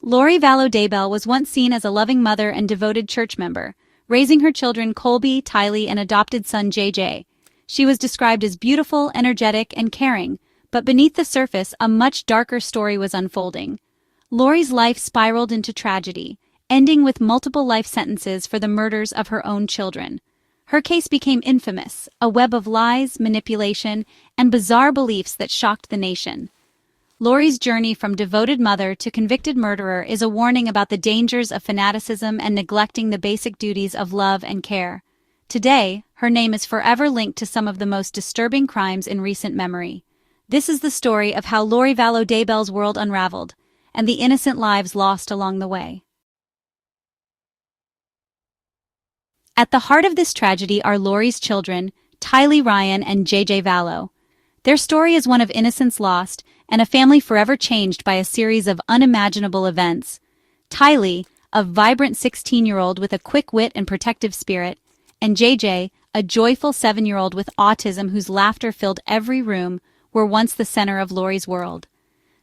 Lori Vallow Daybell was once seen as a loving mother and devoted church member, raising her children Colby, Tylee, and adopted son JJ. She was described as beautiful, energetic, and caring, but beneath the surface, a much darker story was unfolding. Lori's life spiraled into tragedy, ending with multiple life sentences for the murders of her own children. Her case became infamous, a web of lies, manipulation, and bizarre beliefs that shocked the nation. Lori's journey from devoted mother to convicted murderer is a warning about the dangers of fanaticism and neglecting the basic duties of love and care. Today, her name is forever linked to some of the most disturbing crimes in recent memory. This is the story of how Lori Vallow Daybell's world unraveled, and the innocent lives lost along the way. At the heart of this tragedy are Lori's children, Tylee Ryan and JJ Vallow. Their story is one of innocence lost and a family forever changed by a series of unimaginable events. Tylee, a vibrant 16-year-old with a quick wit and protective spirit, and JJ, a joyful 7-year-old with autism whose laughter filled every room, were once the center of Lori's world.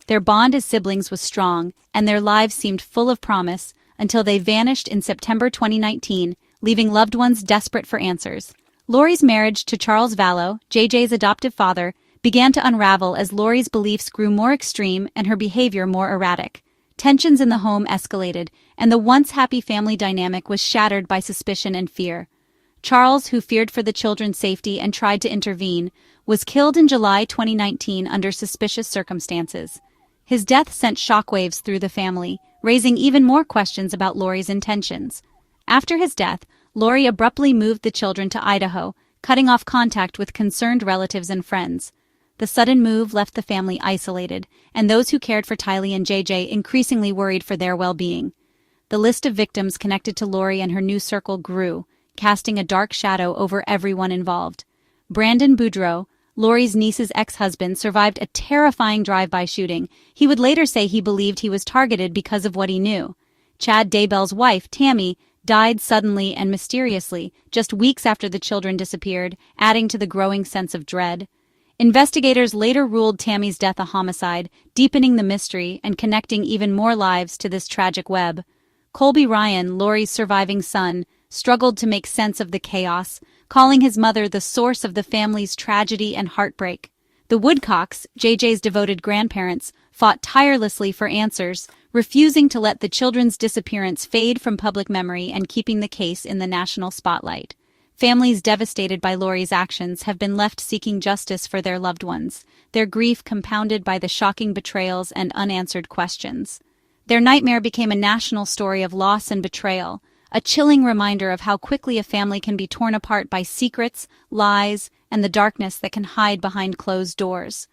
Their bond as siblings was strong, and their lives seemed full of promise until they vanished in September 2019, leaving loved ones desperate for answers. Lori's marriage to Charles Vallow, JJ's adoptive father, began to unravel as Lori's beliefs grew more extreme and her behavior more erratic. Tensions in the home escalated, and the once happy family dynamic was shattered by suspicion and fear. Charles, who feared for the children's safety and tried to intervene, was killed in July 2019 under suspicious circumstances. His death sent shockwaves through the family, raising even more questions about Lori's intentions. After his death, Lori abruptly moved the children to Idaho, cutting off contact with concerned relatives and friends. The sudden move left the family isolated, and those who cared for Tylee and JJ increasingly worried for their well-being. The list of victims connected to Lori and her new circle grew, casting a dark shadow over everyone involved. Brandon Boudreaux, Lori's niece's ex-husband, survived a terrifying drive-by shooting. He would later say he believed he was targeted because of what he knew. Chaddaybell's wife, Tammy, died suddenly and mysteriously, just weeks after the children disappeared, adding to the growing sense of dread. Investigators later ruled Tammy's death a homicide, deepening the mystery and connecting even more lives to this tragic web. Colby Ryan, Lori's surviving son, struggled to make sense of the chaos, calling his mother the source of the family's tragedy and heartbreak. The Woodcocks, JJ's devoted grandparents, fought tirelessly for answers, refusing to let the children's disappearance fade from public memory and keeping the case in the national spotlight. Families devastated by Lori's actions have been left seeking justice for their loved ones, their grief compounded by the shocking betrayals and unanswered questions. Their nightmare became a national story of loss and betrayal, a chilling reminder of how quickly a family can be torn apart by secrets, lies, and the darkness that can hide behind closed doors.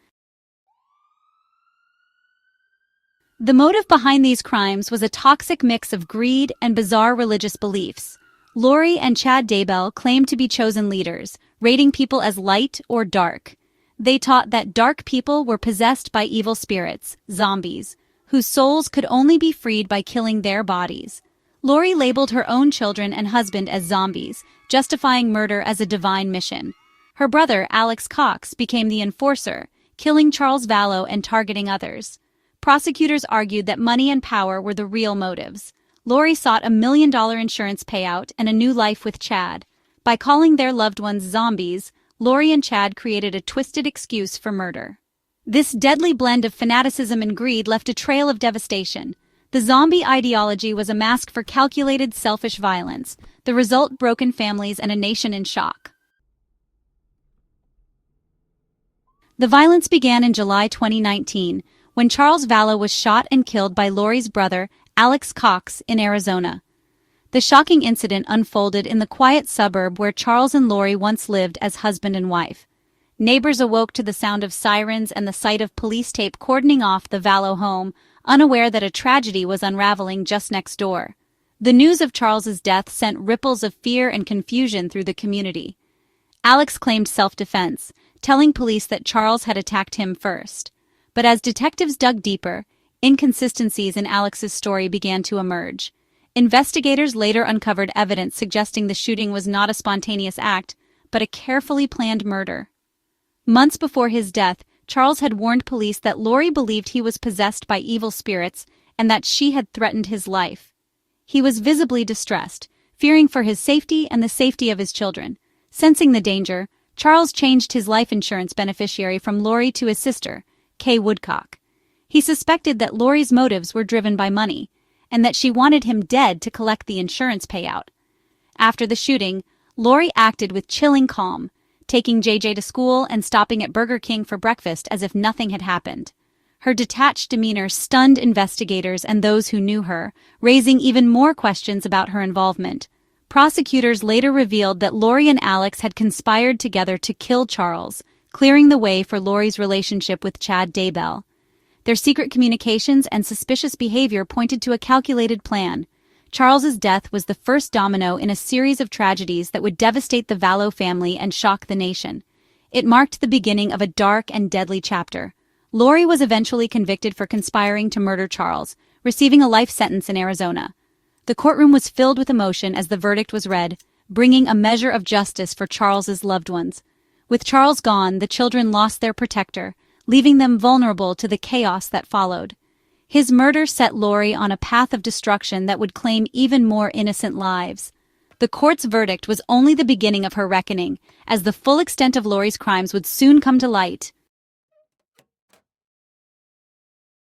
The motive behind these crimes was a toxic mix of greed and bizarre religious beliefs. Lori and Chad Daybell claimed to be chosen leaders, rating people as light or dark. They taught that dark people were possessed by evil spirits, zombies, whose souls could only be freed by killing their bodies. Lori labeled her own children and husband as zombies, justifying murder as a divine mission. Her brother, Alex Cox, became the enforcer, killing Charles Vallow and targeting others. Prosecutors argued that money and power were the real motives. Lori sought $1 million insurance payout and a new life with Chad. By calling their loved ones zombies, Lori and Chad created a twisted excuse for murder. This deadly blend of fanaticism and greed left a trail of devastation. The zombie ideology was a mask for calculated, selfish violence. The result: broken families and a nation in shock. The violence began in July 2019, when Charles Vallow was shot and killed by Lori's brother, Alex Cox, in Arizona. The shocking incident unfolded in the quiet suburb where Charles and Lori once lived as husband and wife. Neighbors awoke to the sound of sirens and the sight of police tape cordoning off the Vallow home, unaware that a tragedy was unraveling just next door. The news of Charles's death sent ripples of fear and confusion through the community. Alex claimed self-defense, telling police that Charles had attacked him first. But as detectives dug deeper, inconsistencies in Alex's story began to emerge. Investigators later uncovered evidence suggesting the shooting was not a spontaneous act, but a carefully planned murder. Months before his death, Charles had warned police that Lori believed he was possessed by evil spirits and that she had threatened his life. He was visibly distressed, fearing for his safety and the safety of his children. Sensing the danger, Charles changed his life insurance beneficiary from Lori to his sister, Kay Woodcock. He suspected that Lori's motives were driven by money, and that she wanted him dead to collect the insurance payout. After the shooting, Lori acted with chilling calm, taking JJ to school and stopping at Burger King for breakfast as if nothing had happened. Her detached demeanor stunned investigators and those who knew her, raising even more questions about her involvement. Prosecutors later revealed that Lori and Alex had conspired together to kill Charles, clearing the way for Lori's relationship with Chad Daybell. Their secret communications and suspicious behavior pointed to a calculated plan. Charles's death was the first domino in a series of tragedies that would devastate the Vallow family and shock the nation. It marked the beginning of a dark and deadly chapter. Lori was eventually convicted for conspiring to murder Charles, receiving a life sentence in Arizona. The courtroom was filled with emotion as the verdict was read, bringing a measure of justice for Charles's loved ones. With Charles gone, the children lost their protector, leaving them vulnerable to the chaos that followed. His murder set Lori on a path of destruction that would claim even more innocent lives. The court's verdict was only the beginning of her reckoning, as the full extent of Lori's crimes would soon come to light.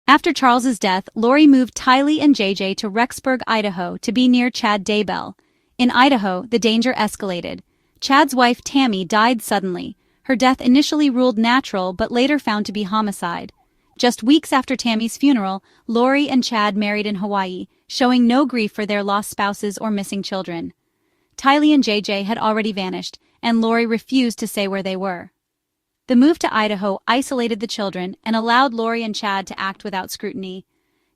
After Charles's death, Lori moved Tylee and JJ to Rexburg, Idaho, to be near Chad Daybell. In Idaho, the danger escalated. Chad's wife Tammy died suddenly. Her death initially ruled natural but later found to be homicide. Just weeks after Tammy's funeral, Lori and Chad married in Hawaii, showing no grief for their lost spouses or missing children. Tylee and JJ had already vanished, and Lori refused to say where they were. The move to Idaho isolated the children and allowed Lori and Chad to act without scrutiny.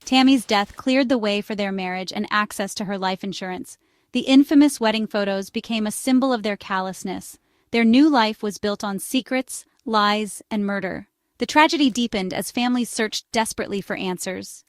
Tammy's death cleared the way for their marriage and access to her life insurance. The infamous wedding photos became a symbol of their callousness. Their new life was built on secrets, lies, and murder. The tragedy deepened as families searched desperately for answers.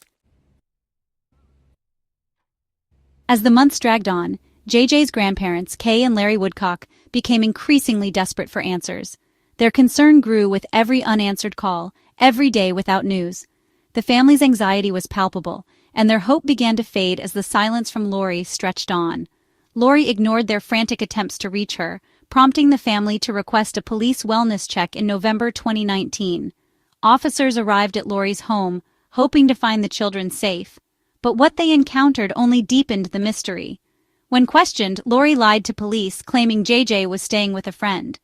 As the months dragged on, JJ's grandparents, Kay and Larry Woodcock, became increasingly desperate for answers. Their concern grew with every unanswered call, every day without news. The family's anxiety was palpable, and their hope began to fade as the silence from Lori stretched on. Lori ignored their frantic attempts to reach her, prompting the family to request a police wellness check in November 2019. Officers arrived at Lori's home, hoping to find the children safe. But what they encountered only deepened the mystery. When questioned, Lori lied to police, claiming JJ was staying with a friend.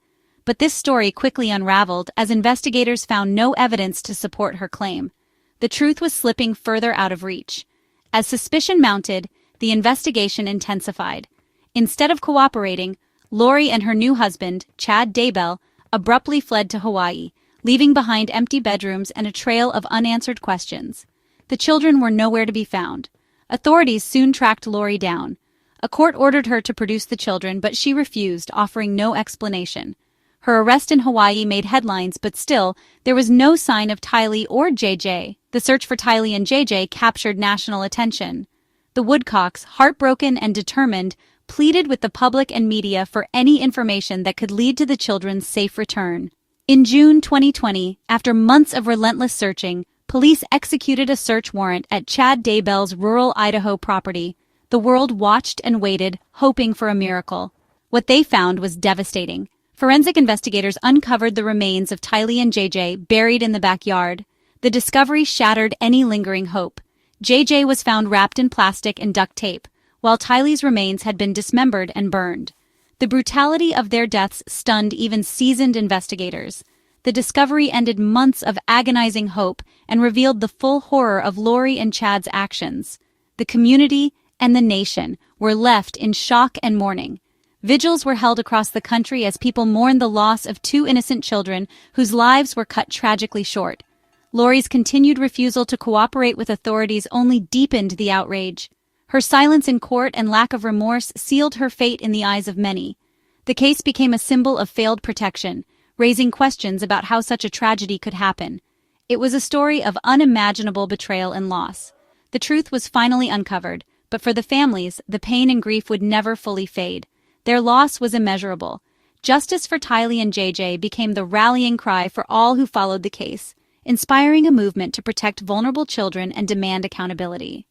But this story quickly unraveled as investigators found no evidence to support her claim. The truth was slipping further out of reach. As suspicion mounted, the investigation intensified. Instead of cooperating, Lori and her new husband, Chad Daybell, abruptly fled to Hawaii, leaving behind empty bedrooms and a trail of unanswered questions. The children were nowhere to be found. Authorities soon tracked Lori down. A court ordered her to produce the children, but she refused, offering no explanation. Her arrest in Hawaii made headlines, but still, there was no sign of Tylee or JJ. The search for Tylee and JJ captured national attention. The Woodcocks, heartbroken and determined, pleaded with the public and media for any information that could lead to the children's safe return. In June 2020, after months of relentless searching, police executed a search warrant at Chad Daybell's rural Idaho property. The world watched and waited, hoping for a miracle. What they found was devastating. Forensic investigators uncovered the remains of Tylee and JJ buried in the backyard. The discovery shattered any lingering hope. JJ was found wrapped in plastic and duct tape, while Tylee's remains had been dismembered and burned. The brutality of their deaths stunned even seasoned investigators. The discovery ended months of agonizing hope and revealed the full horror of Lori and Chad's actions. The community and the nation were left in shock and mourning. Vigils were held across the country as people mourned the loss of two innocent children whose lives were cut tragically short. Lori's continued refusal to cooperate with authorities only deepened the outrage. Her silence in court and lack of remorse sealed her fate in the eyes of many. The case became a symbol of failed protection, raising questions about how such a tragedy could happen. It was a story of unimaginable betrayal and loss. The truth was finally uncovered, but for the families, the pain and grief would never fully fade. Their loss was immeasurable. Justice for Tylee and JJ became the rallying cry for all who followed the case. inspiring a movement to protect vulnerable children and demand accountability.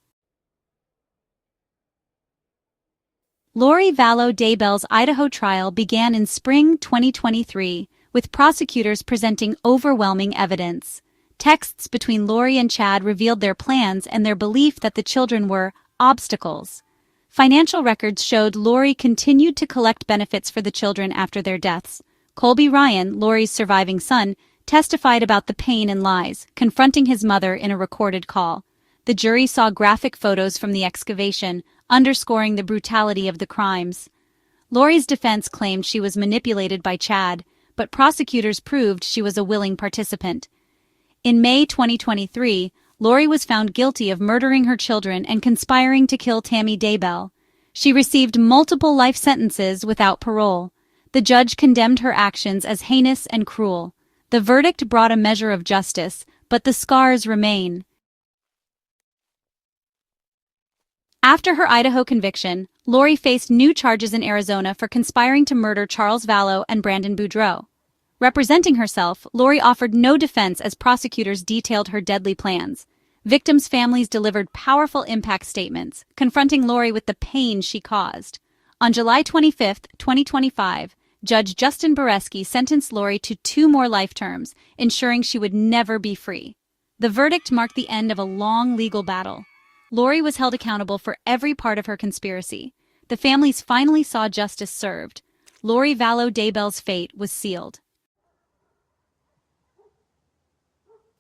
Vallow Daybell's Idaho trial began in spring 2023, with prosecutors presenting overwhelming evidence. Texts between Lori and Chad revealed their plans and their belief that the children were obstacles. Financial records showed Lori continued to collect benefits for the children after their deaths. Colby Ryan, Lori's surviving son, testified about the pain and lies, confronting his mother in a recorded call. The jury saw graphic photos from the excavation, underscoring the brutality of the crimes. Lori's defense claimed she was manipulated by Chad, but prosecutors proved she was a willing participant. In May 2023, Lori was found guilty of murdering her children and conspiring to kill Tammy Daybell. She received multiple life sentences without parole. The judge condemned her actions as heinous and cruel. The verdict brought a measure of justice, but the scars remain. After her Idaho conviction, Lori faced new charges in Arizona for conspiring to murder Charles Vallow and Brandon Boudreaux. Representing herself, Lori offered no defense as prosecutors detailed her deadly plans. Victims' families delivered powerful impact statements, confronting Lori with the pain she caused. On July 25, 2025, Judge Justin Boreski sentenced Lori to 2 more life terms, ensuring she would never be free. The verdict marked the end of a long legal battle. Lori was held accountable for every part of her conspiracy. The families finally saw justice served. Vallow Daybell's fate was sealed.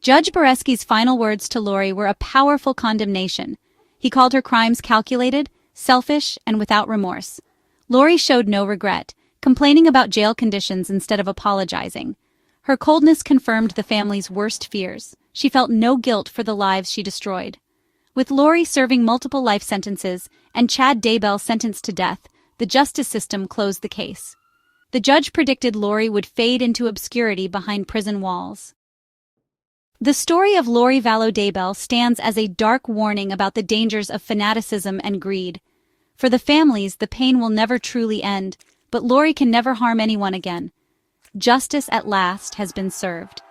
Judge Boreski's final words to Lori were a powerful condemnation. He called her crimes calculated, selfish, and without remorse. Lori showed no regret, complaining about jail conditions instead of apologizing. Her coldness confirmed the family's worst fears. She felt no guilt for the lives she destroyed. With Lori serving multiple life sentences and Chad Daybell sentenced to death, the justice system closed the case. The judge predicted Lori would fade into obscurity behind prison walls. The story of Vallow Daybell stands as a dark warning about the dangers of fanaticism and greed. For the families, the pain will never truly end, but Lori can never harm anyone again. Justice at last has been served.